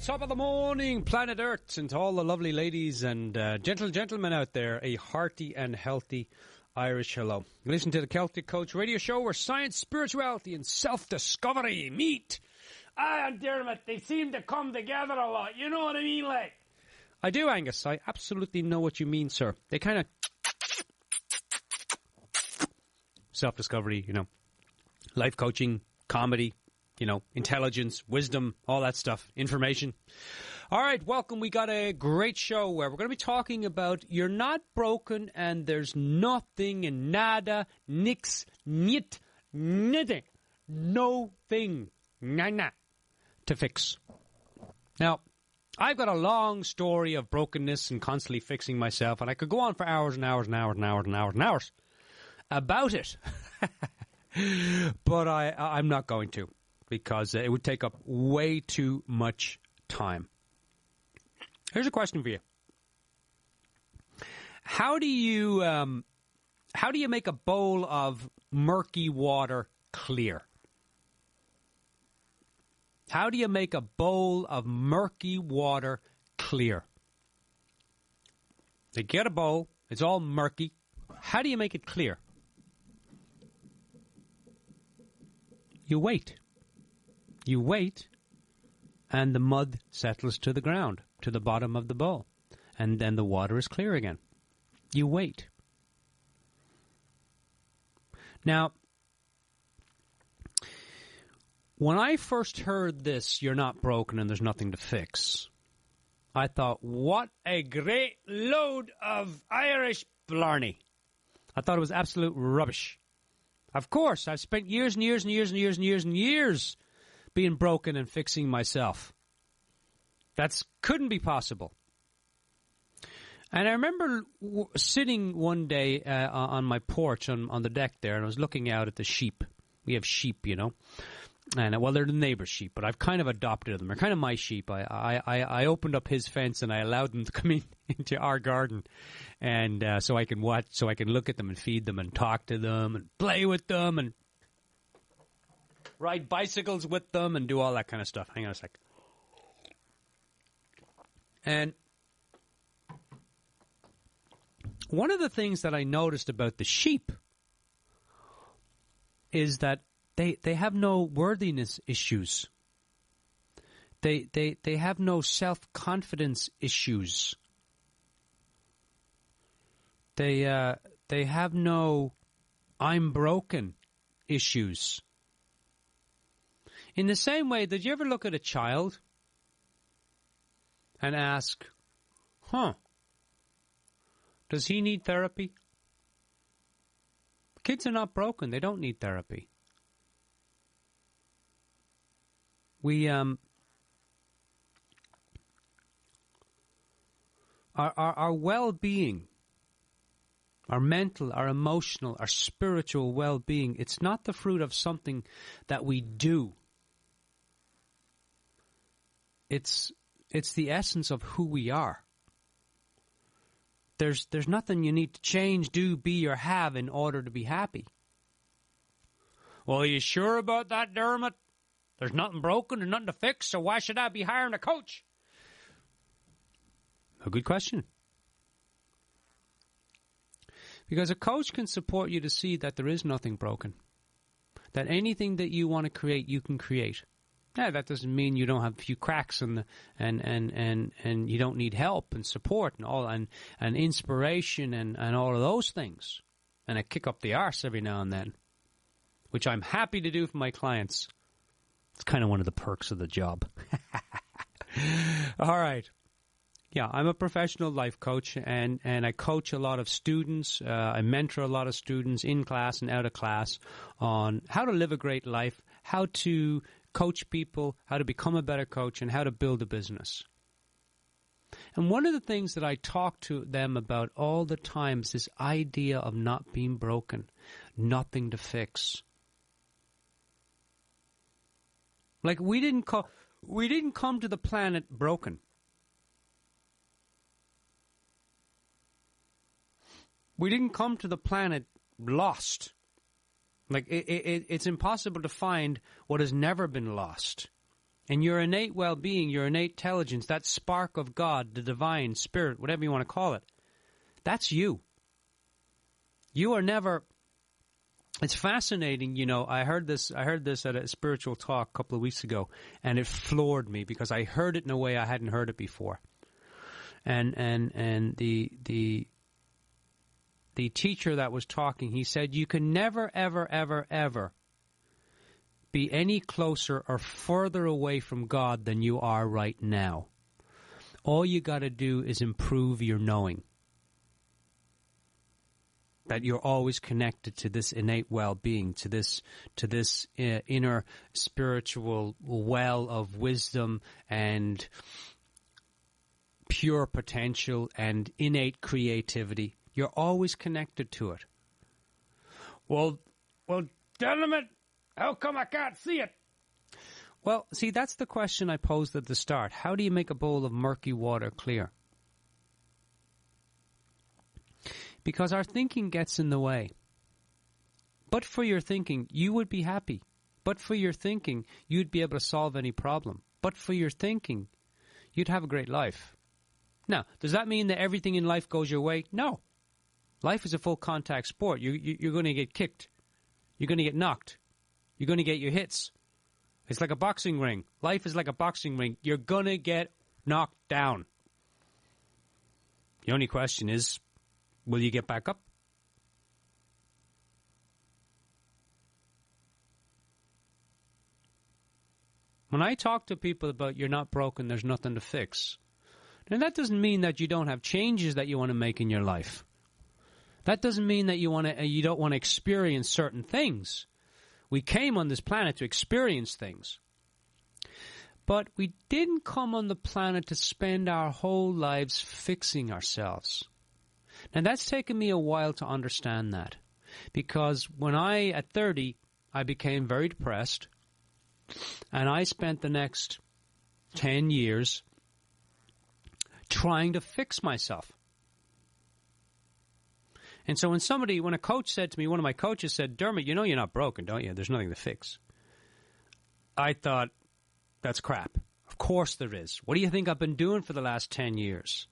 Top of the morning, planet Earth, and to all the lovely ladies and gentle gentlemen out there, a hearty and healthy Irish hello. Listen to the Celtic Coach radio show where science, spirituality, and self-discovery meet. And Dermot, they seem to come together a lot. You know what I mean, like? I do, Angus. I absolutely know what you mean, sir. They kind of self-discovery, you know, life coaching, comedy, you know, intelligence, wisdom, all that stuff, information. All right, welcome. We got a great show where we're going to be talking about you're not broken and there's nothing and nada, nix, nit, nothing, no thing, na to fix. Now, I've got a long story of brokenness and constantly fixing myself, and I could go on for hours and hours and hours and hours and hours and hours about it. But I'm not going to, because it would take up way too much time. Here's a question for you. How do you make a bowl of murky water clear? How do you make a bowl of murky water clear? They get a bowl, it's all murky. How do you make it clear? You wait. You wait, and the mud settles to the ground, to the bottom of the bowl, and then the water is clear again. You wait. Now, when I first heard this, you're not broken and there's nothing to fix, I thought, what a great load of Irish blarney. I thought it was absolute rubbish. Of course, I've spent years and years and years and years and years and years being broken and fixing myself. That couldn't be possible. And I remember sitting one day on my porch on the deck there, and I was looking out at the sheep. We have sheep, you know. And, well, they're the neighbor's sheep, but I've kind of adopted them. They're kind of my sheep. I opened up his fence and I allowed them to come into our garden, and so I can watch, so I can look at them and feed them and talk to them and play with them and ride bicycles with them and do all that kind of stuff. Hang on a sec. And one of the things that I noticed about the sheep is that they have no worthiness issues. They have no self-confidence issues. They have no I'm broken issues. In the same way, did you ever look at a child and ask, does he need therapy? Kids are not broken. They don't need therapy. We, our well-being, our mental, our emotional, our spiritual well-being, it's not the fruit of something that we do. It's the essence of who we are. There's nothing you need to change, do, be, or have in order to be happy. Well, are you sure about that, Dermot? There's nothing broken and nothing to fix, so why should I be hiring a coach? A good question. Because a coach can support you to see that there is nothing broken. That anything that you want to create, you can create. Now, that doesn't mean you don't have a few cracks and you don't need help and support and all and inspiration and all of those things. And a kick up the arse every now and then, which I'm happy to do for my clients. It's kind of one of the perks of the job. All right. Yeah, I'm a professional life coach, and I coach a lot of students. I mentor a lot of students in class and out of class on how to live a great life, how to coach people, how to become a better coach, and how to build a business. And one of the things that I talk to them about all the time is this idea of not being broken, nothing to fix. Like, we didn't come to the planet broken. We didn't come to the planet lost. Like, it's impossible to find what has never been lost. And your innate well-being, your innate intelligence, that spark of God, the divine spirit, whatever you want to call it, that's you. You are never... It's fascinating, you know, I heard this at a spiritual talk a couple of weeks ago, and it floored me because I heard it in a way I hadn't heard it before. And the teacher that was talking, he said, you can never, ever, ever, ever be any closer or further away from God than you are right now. All you got to do is improve your knowing. That you're always connected to this innate well-being, to this inner spiritual well of wisdom and pure potential and innate creativity. You're always connected to it. Well, Dermot, how come I can't see it? Well, see, that's the question I posed at the start. How do you make a bowl of murky water clear? Because our thinking gets in the way. But for your thinking, you would be happy. But for your thinking, you'd be able to solve any problem. But for your thinking, you'd have a great life. Now, does that mean that everything in life goes your way? No. Life is a full contact sport. You're going to get kicked. You're going to get knocked. You're going to get your hits. It's like a boxing ring. Life is like a boxing ring. You're going to get knocked down. The only question is, will you get back up? When I talk to people about you're not broken, there's nothing to fix, and that doesn't mean that you don't have changes that you want to make in your life. That doesn't mean that you don't want to experience certain things. We came on this planet to experience things. But we didn't come on the planet to spend our whole lives fixing ourselves. And that's taken me a while to understand that. Because when at 30, I became very depressed. And I spent the next 10 years trying to fix myself. And so when a coach said to me, one of my coaches said, Dermot, you know you're not broken, don't you? There's nothing to fix. I thought, that's crap. Of course there is. What do you think I've been doing for the last 10 years?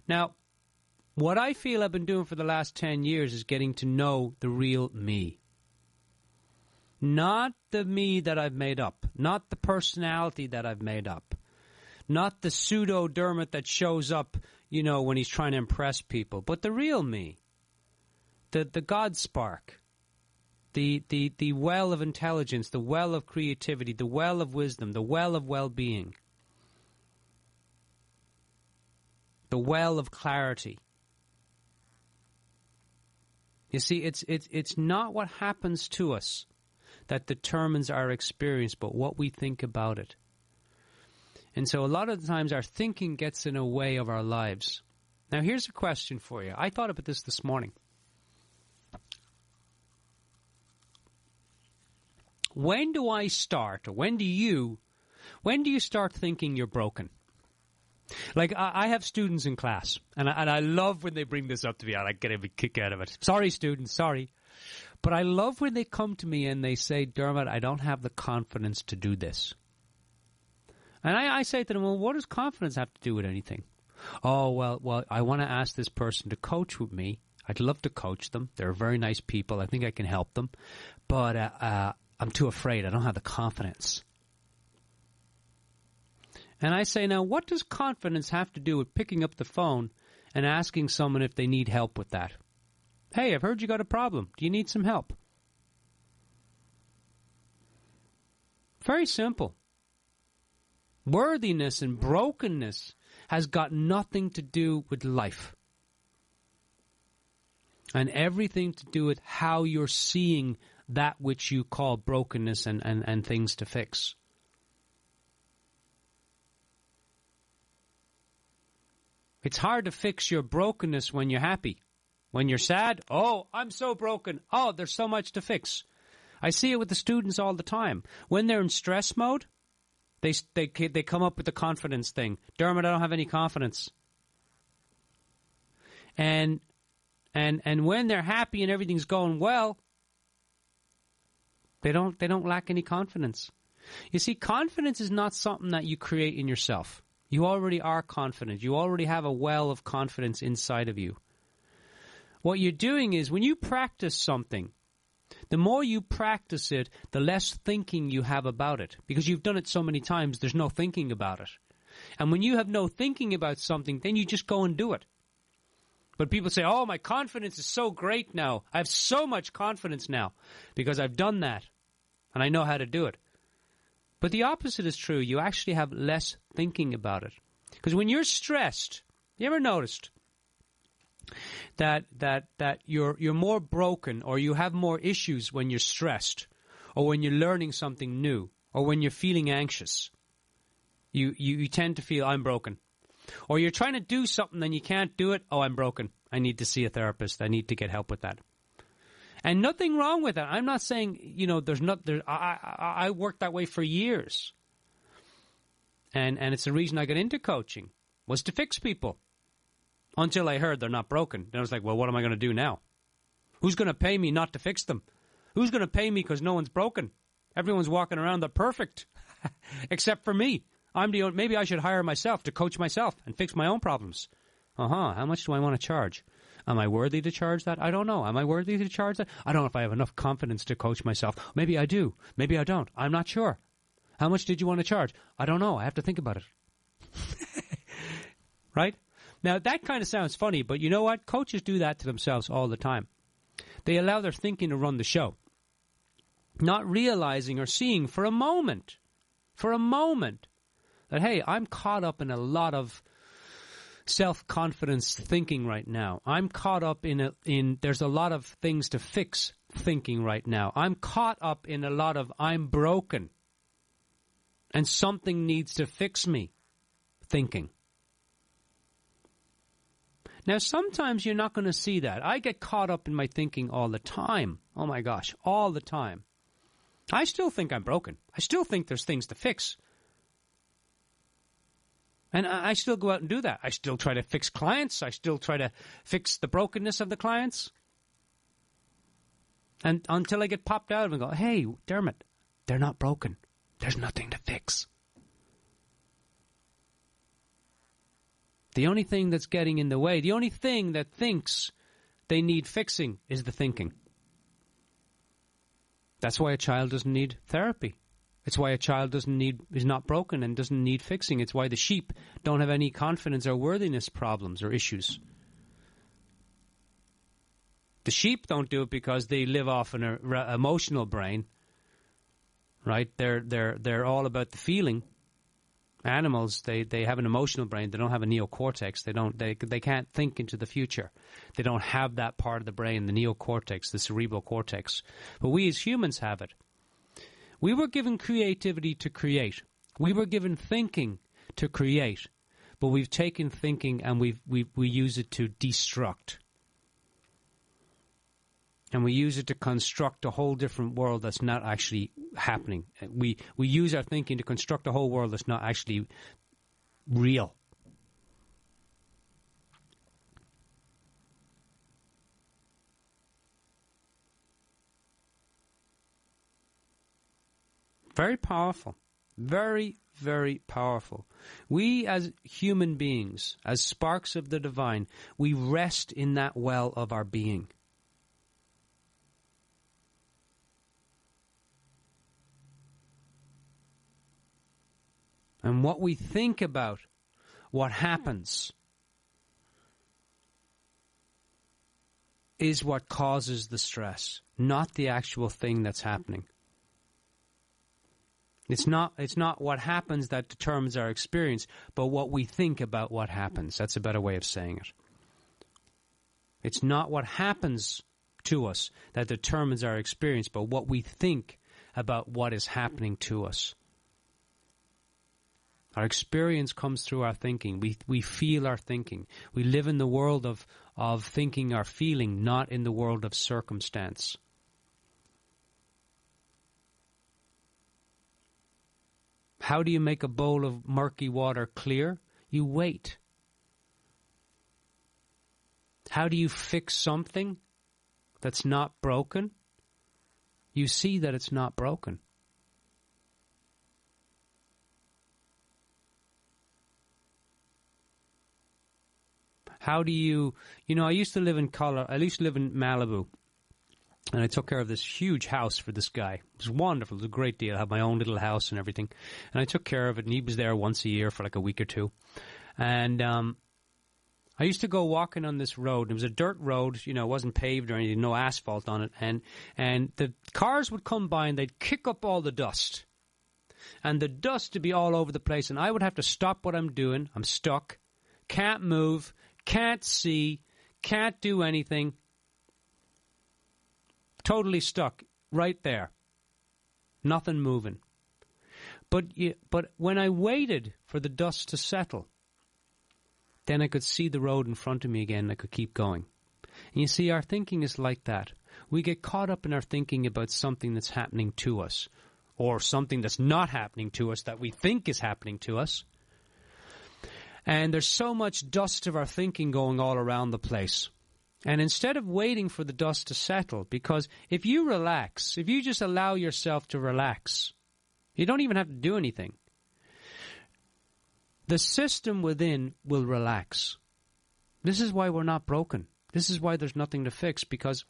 Now, what I feel I've been doing for the last 10 years is getting to know the real me. Not the me that I've made up. Not the personality that I've made up. Not the pseudo Dermot that shows up, you know, when he's trying to impress people. But the real me. The God spark. The well of intelligence, the well of creativity, the well of wisdom, the well of well-being. The well of clarity. You see, it's not what happens to us that determines our experience, but what we think about it. And so a lot of the times our thinking gets in the way of our lives. Now here's a question for you. I thought about this morning. When do I start, or when do you start thinking you're broken? Like, I have students in class, and I love when they bring this up to me. I get a big kick out of it. Sorry, students, sorry. But I love when they come to me and they say, Dermot, I don't have the confidence to do this. And I say to them, well, what does confidence have to do with anything? Oh, well, I want to ask this person to coach with me. I'd love to coach them. They're very nice people. I think I can help them. But I'm too afraid. I don't have the confidence. And I say, now, what does confidence have to do with picking up the phone and asking someone if they need help with that? Hey, I've heard you got a problem. Do you need some help? Very simple. Worthiness and brokenness has got nothing to do with life. And everything to do with how you're seeing that which you call brokenness and things to fix. It's hard to fix your brokenness when you're happy. When you're sad, oh, I'm so broken. Oh, there's so much to fix. I see it with the students all the time. When they're in stress mode, they come up with the confidence thing. Dermot, I don't have any confidence. And when they're happy and everything's going well, They don't lack any confidence. You see, confidence is not something that you create in yourself. You already are confident. You already have a well of confidence inside of you. What you're doing is when you practice something, the more you practice it, the less thinking you have about it. Because you've done it so many times, there's no thinking about it. And when you have no thinking about something, then you just go and do it. But people say, oh, my confidence is so great now. I have so much confidence now because I've done that and I know how to do it. But the opposite is true. You actually have less thinking about it. Because when you're stressed, you ever noticed that you're more broken or you have more issues when you're stressed or when you're learning something new or when you're feeling anxious? You tend to feel, I'm broken. Or you're trying to do something and you can't do it. Oh, I'm broken. I need to see a therapist. I need to get help with that. And nothing wrong with that. I'm not saying, I worked that way for years. And it's the reason I got into coaching was to fix people. Until I heard they're not broken. Then I was like, well, what am I going to do now? Who's going to pay me not to fix them? Who's going to pay me because no one's broken? Everyone's walking around, they're perfect. Except for me. Maybe I should hire myself to coach myself and fix my own problems. How much do I want to charge? Am I worthy to charge that? I don't know. Am I worthy to charge that? I don't know if I have enough confidence to coach myself. Maybe I do. Maybe I don't. I'm not sure. How much did you want to charge? I don't know. I have to think about it. Right? Now, that kind of sounds funny, but you know what? Coaches do that to themselves all the time. They allow their thinking to run the show, not realizing or seeing for a moment, that, hey, I'm caught up in a lot of self-confidence thinking right now. I'm caught up in there's a lot of things to fix thinking right now. I'm caught up in a lot of I'm broken and something needs to fix me thinking. Now, sometimes you're not going to see that. I get caught up in my thinking all the time. Oh, my gosh, all the time. I still think I'm broken. I still think there's things to fix. And I still go out and do that. I still try to fix clients. I still try to fix the brokenness of the clients. And until I get popped out of it and go, hey, Dermot, they're not broken. There's nothing to fix. The only thing that's getting in the way, the only thing that thinks they need fixing is the thinking. That's why a child doesn't need therapy. It's why a child is not broken and doesn't need fixing. It's why the sheep don't have any confidence or worthiness problems or issues. The sheep don't do it because they live off an emotional brain, right? They're all about the feeling. Animals, they have an emotional brain. They don't have a neocortex. They can't think into the future. They don't have that part of the brain, the neocortex, the cerebral cortex. But we as humans have it. We were given creativity to create. We were given thinking to create. But we've taken thinking and we use it to destruct. And we use it to construct a whole different world that's not actually happening. We use our thinking to construct a whole world that's not actually real. Very powerful. Very, very powerful. We as human beings, as sparks of the divine, we rest in that well of our being. And what we think about, what happens, is what causes the stress, not the actual thing that's happening. It's not what happens that determines our experience, but what we think about what happens. That's a better way of saying it. It's not what happens to us that determines our experience, but what we think about what is happening to us. Our experience comes through our thinking. We feel our thinking. We live in the world of thinking or feeling, not in the world of circumstance. How do you make a bowl of murky water clear? You wait. How do you fix something that's not broken? you see that it's not broken. How do you I used to live in Malibu, and I took care of this huge house for this guy. It was wonderful. It was a great deal. I had my own little house and everything. And I took care of it, and he was there once a year for like a week or two. And I used to go walking on this road. It was a dirt road, it wasn't paved or anything, no asphalt on it. And the cars would come by, and they'd kick up all the dust. And the dust would be all over the place, and I would have to stop what I'm doing. I'm stuck. Can't move. Can't see. Can't do anything. Totally stuck right there. Nothing moving. But when I waited for the dust to settle, then I could see the road in front of me again, and I could keep going. And you see, our thinking is like that. We get caught up in our thinking about something that's happening to us, or something that's not happening to us that we think is happening to us. And there's so much dust of our thinking going all around the place. And instead of waiting for the dust to settle, because if you relax, if you just allow yourself to relax, you don't even have to do anything. The system within will relax. This is why we're not broken. This is why there's nothing to fix, because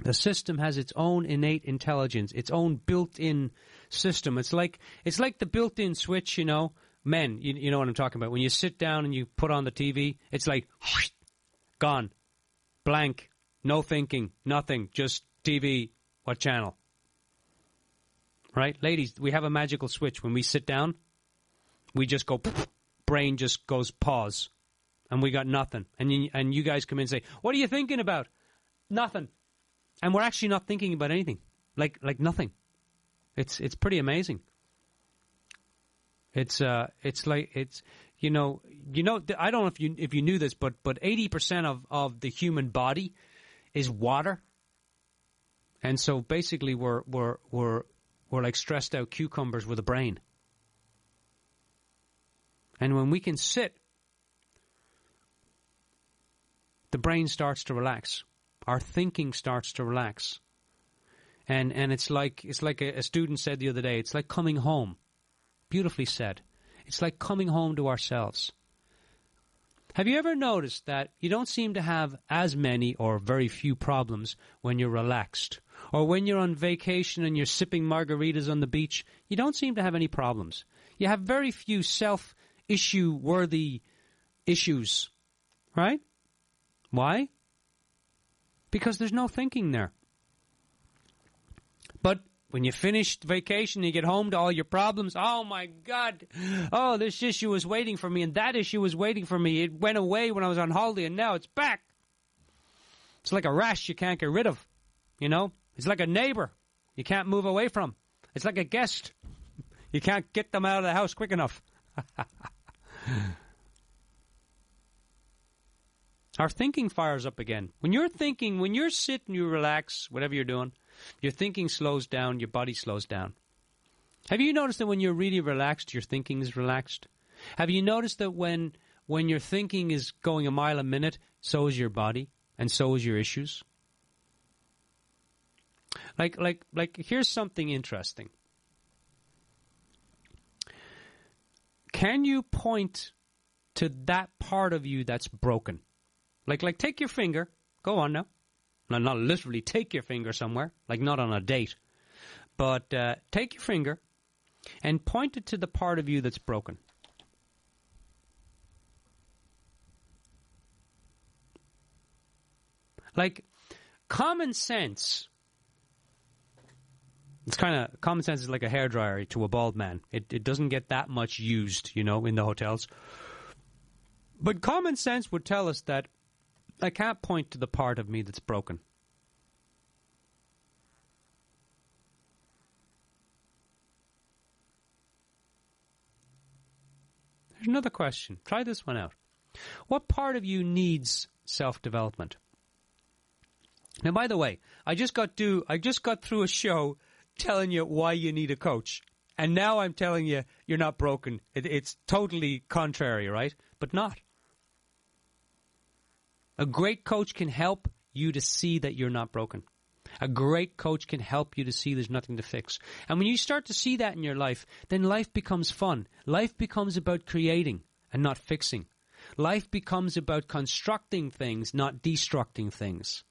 the system has its own innate intelligence, its own built-in system. It's like the built-in switch, Men, you know what I'm talking about. When you sit down and you put on the TV, it's like, whoosh, gone. Blank. No thinking. Nothing. Just TV. What channel? Right? Ladies, we have a magical switch. When we sit down, we just go, brain just goes pause. And we got nothing. And you guys come in and say, what are you thinking about? Nothing. And we're actually not thinking about anything. Like nothing. It's pretty amazing. I don't know if you knew this, but 80% of the human body is water. And so basically we're like stressed out cucumbers with a brain. And when we can sit, the brain starts to relax. Our thinking starts to relax. And it's like a student said the other day, it's like coming home. Beautifully said. It's like coming home to ourselves. Have you ever noticed that you don't seem to have as many or very few problems when you're relaxed? Or when you're on vacation and you're sipping margaritas on the beach, you don't seem to have any problems. You have very few self-issue-worthy issues. Right? Why? Because there's no thinking there. But when you finish vacation, you get home to all your problems. Oh, my God. Oh, this issue was waiting for me, and that issue was waiting for me. It went away when I was on holiday, and now it's back. It's like a rash you can't get rid of, It's like a neighbor you can't move away from. It's like a guest. You can't get them out of the house quick enough. Our thinking fires up again. When you're sitting, you relax, whatever you're doing, your thinking slows down, your body slows down. Have you noticed that when you're really relaxed, your thinking is relaxed? Have you noticed that when your thinking is going a mile a minute, so is your body, and so is your issues? Like, here's something interesting. Can you point to that part of you that's broken? Like take your finger. Go on now. Not literally take your finger somewhere, like not on a date. But take your finger and point it to the part of you that's broken. Like common sense. Common sense is like a hairdryer to a bald man. It doesn't get that much used, in the hotels. But common sense would tell us that I can't point to the part of me that's broken. There's another question. Try this one out. What part of you needs self-development? Now, by the way, I just got through a show telling you why you need a coach. And now I'm telling you you're not broken. It's totally contrary, right? But not. A great coach can help you to see that you're not broken. A great coach can help you to see there's nothing to fix. And when you start to see that in your life, then life becomes fun. Life becomes about creating and not fixing. Life becomes about constructing things, not destructing things.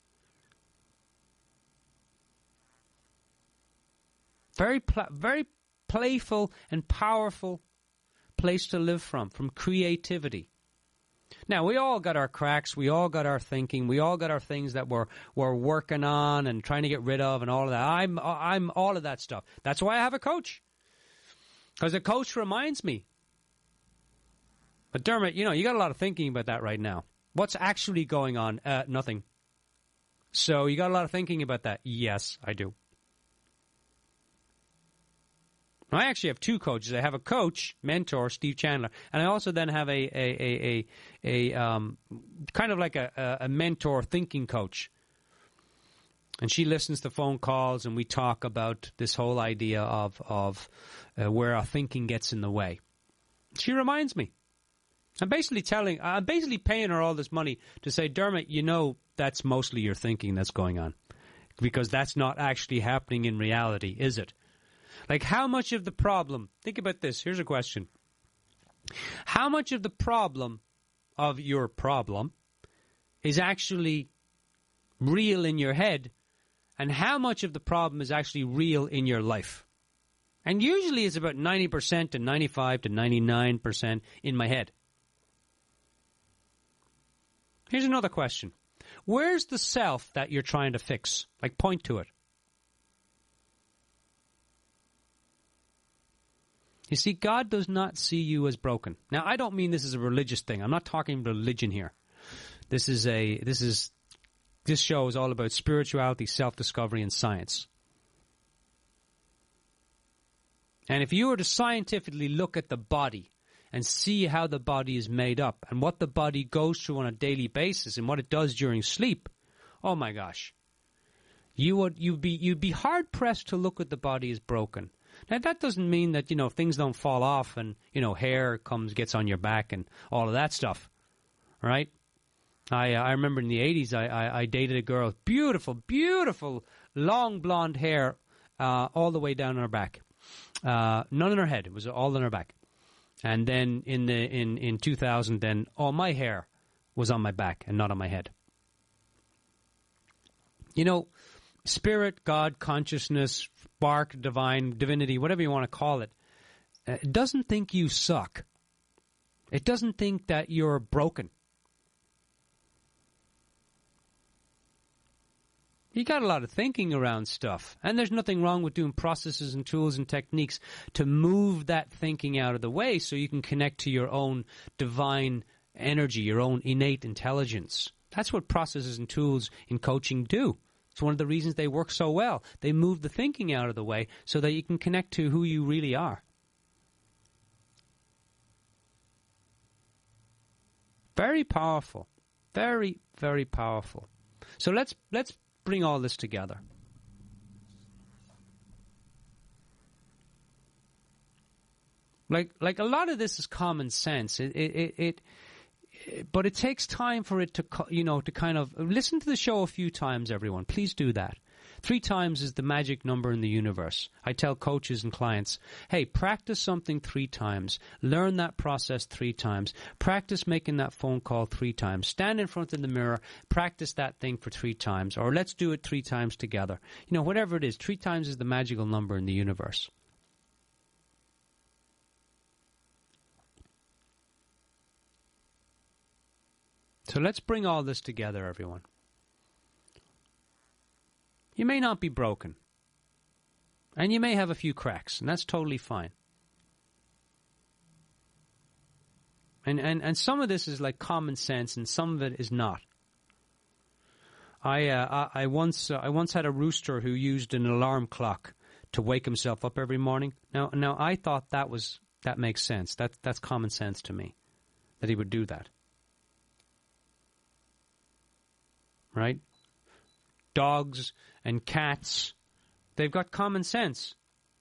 Very playful and powerful place to live from creativity. Now, we all got our cracks, we all got our thinking, we all got our things that we're working on and trying to get rid of and all of that. I'm all of that stuff. That's why I have a coach. Because a coach reminds me. But Dermot, you got a lot of thinking about that right now. What's actually going on? Nothing. So you got a lot of thinking about that. Yes, I do. I actually have two coaches. I have a coach, mentor, Steve Chandler, and I also then have a kind of like a mentor thinking coach. And she listens to phone calls, and we talk about this whole idea of where our thinking gets in the way. She reminds me. I'm basically paying her all this money to say, Dermot, that's mostly your thinking that's going on, because that's not actually happening in reality, is it? Like, how much of the problem, think about this, here's a question. How much of the problem of your problem is actually real in your head, and how much of the problem is actually real in your life? And usually it's about 90% to 95 to 99% in my head. Here's another question. Where's the self that you're trying to fix? Like, point to it. You see, God does not see you as broken. Now, I don't mean this is a religious thing. I'm not talking religion here. This show is all about spirituality, self-discovery, and science. And if you were to scientifically look at the body and see how the body is made up and what the body goes through on a daily basis and what it does during sleep, oh my gosh, you'd be hard pressed to look at the body as broken. Now, that doesn't mean that, things don't fall off and, hair gets on your back and all of that stuff, right? I remember in the 80s, I dated a girl, beautiful, beautiful, long blonde hair all the way down on her back. None on her head. It was all on her back. And then in 2000, then all my hair was on my back and not on my head. Spirit, God, consciousness, spark, divinity, whatever you want to call it, it doesn't think you suck. It doesn't think that you're broken. You got a lot of thinking around stuff, and there's nothing wrong with doing processes and tools and techniques to move that thinking out of the way so you can connect to your own divine energy, your own innate intelligence. That's what processes and tools in coaching do. It's one of the reasons they work so well. They move the thinking out of the way so that you can connect to who you really are. Very powerful. Very, very powerful. So let's bring all this together. Like a lot of this is common sense. But it takes time for it to kind of listen to the show a few times, everyone. Please do that. 3 times is the magic number in the universe. I tell coaches and clients, hey, practice something 3 times. Learn that process 3 times. Practice making that phone call 3 times. Stand in front of the mirror. Practice that thing for 3 times. Or let's do it 3 times together. Whatever it is, 3 times is the magical number in the universe. So let's bring all this together, everyone. You may not be broken. And you may have a few cracks, and that's totally fine. And some of this is like common sense, and some of it is not. I once had a rooster who used an alarm clock to wake himself up every morning. Now I thought that makes sense. That's common sense to me, that he would do that. Right? Dogs and cats, they've got common sense.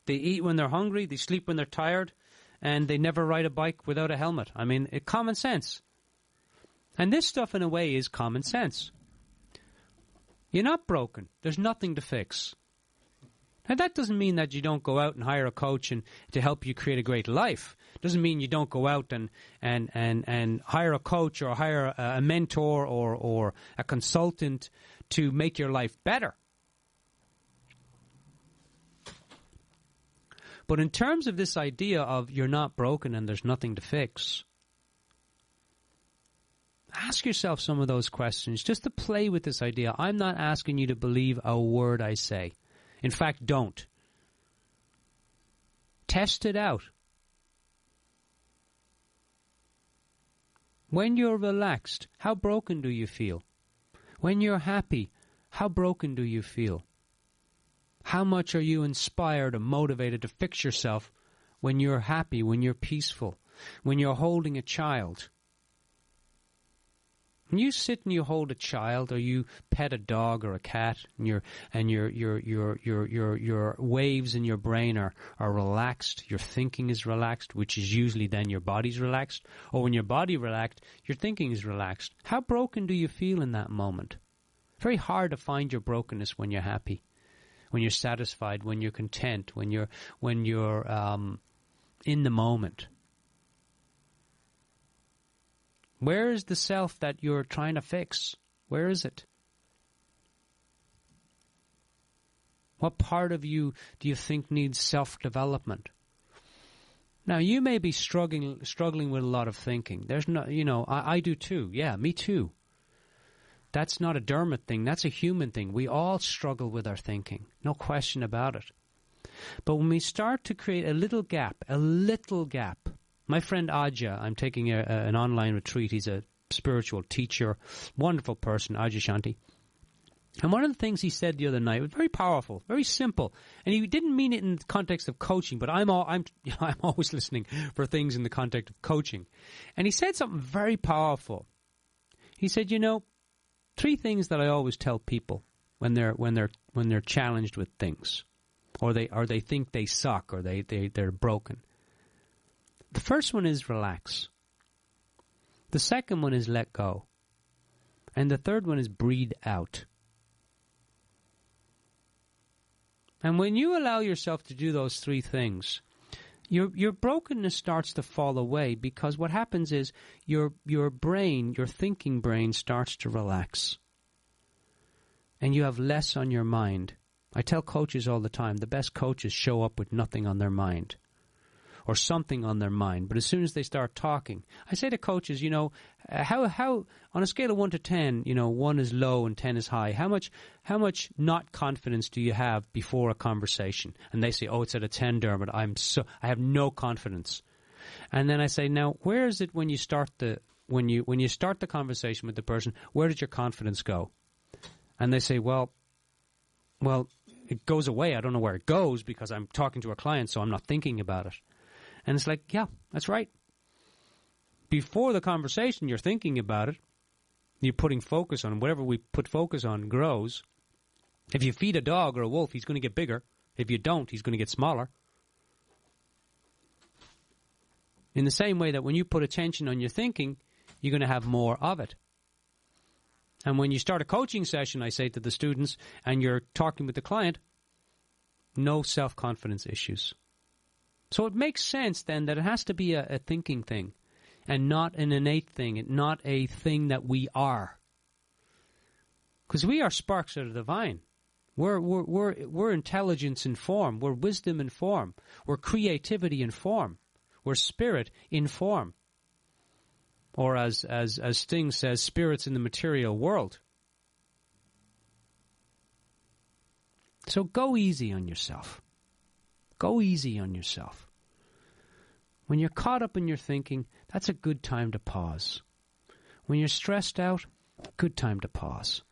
They eat when they're hungry, they sleep when they're tired, and they never ride a bike without a helmet. I mean, common sense. And this stuff, in a way, is common sense. You're not broken. There's nothing to fix. Now, that doesn't mean that you don't go out and hire a coach and to help you create a great life. It doesn't mean you don't go out and hire a coach or hire a mentor or a consultant to make your life better. But in terms of this idea of you're not broken and there's nothing to fix, ask yourself some of those questions just to play with this idea. I'm not asking you to believe a word I say. In fact, don't. Test it out. When you're relaxed, how broken do you feel? When you're happy, how broken do you feel? How much are you inspired or motivated to fix yourself when you're happy, when you're peaceful, when you're holding a child? When you sit and you hold a child, or you pet a dog or a cat, and your waves in your brain are relaxed, your thinking is relaxed, which is usually then your body's relaxed. Or when your body relaxed, your thinking is relaxed. How broken do you feel in that moment? Very hard to find your brokenness when you're happy, when you're satisfied, when you're content, when you're in the moment. Where is the self that you're trying to fix? Where is it? What part of you do you think needs self-development? Now, you may be struggling with a lot of thinking. There's no, I do too. Yeah, me too. That's not a Dermot thing. That's a human thing. We all struggle with our thinking. No question about it. But when we start to create a little gap, my friend Aja, I'm taking an online retreat. He's a spiritual teacher, wonderful person, Aja Shanti. And one of the things he said the other night was very powerful, very simple. And he didn't mean it in the context of coaching, but I'm always listening for things in the context of coaching. And he said something very powerful. He said, 3 things that I always tell people when they're challenged with things, or they think they suck, or they're broken. The first one is relax. The second one is let go. And the third one is breathe out. And when you allow yourself to do those 3 things, your brokenness starts to fall away, because what happens is your brain, your thinking brain, starts to relax. And you have less on your mind. I tell coaches all the time, the best coaches show up with nothing on their mind, or something on their mind. But as soon as they start talking, I say to coaches, how on a scale of 1 to 10, 1 is low and 10 is high. How much not confidence do you have before a conversation? And they say, oh, it's at a 10, Dermot. I have no confidence. And then I say, now, where is it when you start when you start the conversation with the person? Where did your confidence go? And they say, well, it goes away. I don't know where it goes, because I'm talking to a client, so I'm not thinking about it. And it's like, yeah, that's right. Before the conversation, you're thinking about it. You're putting focus on whatever we put focus on grows. If you feed a dog or a wolf, he's going to get bigger. If you don't, he's going to get smaller. In the same way that when you put attention on your thinking, you're going to have more of it. And when you start a coaching session, I say to the students, and you're talking with the client, no self-confidence issues. So it makes sense then that it has to be a thinking thing, and not an innate thing, and not a thing that we are. Because we are sparks of the divine. We're intelligence in form. We're wisdom in form. We're creativity in form. We're spirit in form. Or as Sting says, spirits in the material world. So go easy on yourself. Go easy on yourself. When you're caught up in your thinking, that's a good time to pause. When you're stressed out, good time to pause.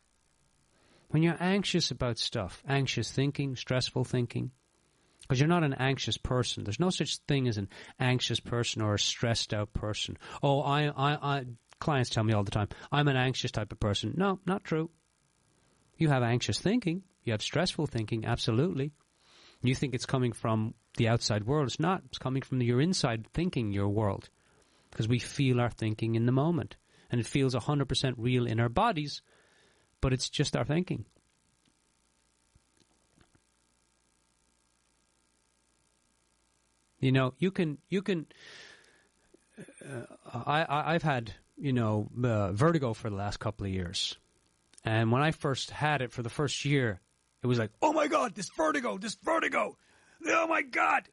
When you're anxious about stuff, anxious thinking, stressful thinking, because you're not an anxious person. There's no such thing as an anxious person or a stressed out person. Oh, clients tell me all the time, I'm an anxious type of person. No, not true. You have anxious thinking. You have stressful thinking, absolutely. You think it's coming from the outside world. It's not. It's coming from your inside thinking, your world. Because we feel our thinking in the moment. And it feels 100% real in our bodies, but it's just our thinking. You know, you can. I've had, vertigo for the last couple of years. And when I first had it for the first year, it was like, oh my God, this vertigo. Oh my God.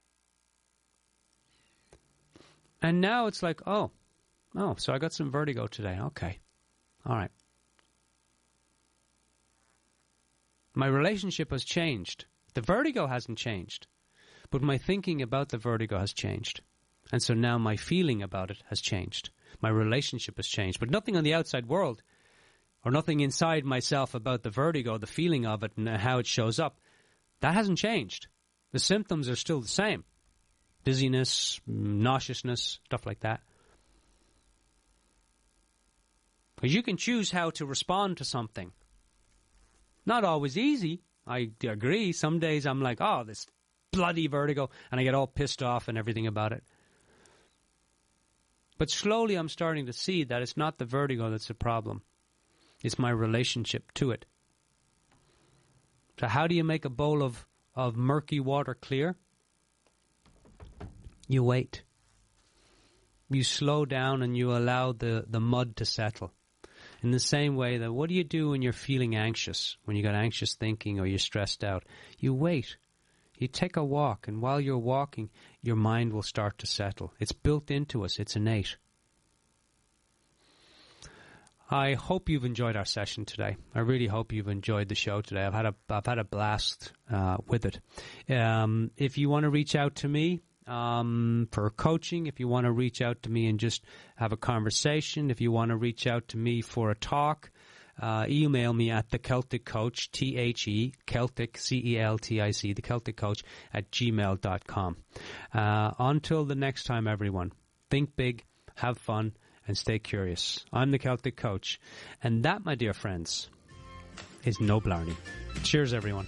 And now it's like, oh, so I got some vertigo today. Okay. All right. My relationship has changed. The vertigo hasn't changed, but my thinking about the vertigo has changed. And so now my feeling about it has changed. My relationship has changed. But nothing on the outside world or nothing inside myself about the vertigo, the feeling of it and how it shows up, that hasn't changed. The symptoms are still the same. Dizziness, nauseousness, stuff like that. Because you can choose how to respond to something. Not always easy, I agree. Some days I'm like, oh, this bloody vertigo, and I get all pissed off and everything about it. But slowly I'm starting to see that it's not the vertigo that's the problem. It's my relationship to it. So how do you make a bowl of murky water clear? You wait. You slow down and you allow the mud to settle. In the same way that what do you do when you're feeling anxious, when you got anxious thinking or you're stressed out? You wait. You take a walk, and while you're walking, your mind will start to settle. It's built into us. It's innate. I hope you've enjoyed our session today. I really hope you've enjoyed the show today. I've had a blast with it. If you want to reach out to me for coaching, if you want to reach out to me and just have a conversation, if you want to reach out to me for a talk, email me at the Celtic Coach, Celtic, CELTIC, the Celtic Coach at gmail.com. Until the next time, everyone, think big, have fun, and stay curious. I'm the Celtic Coach, and that, my dear friends, is no blarney. Cheers, everyone.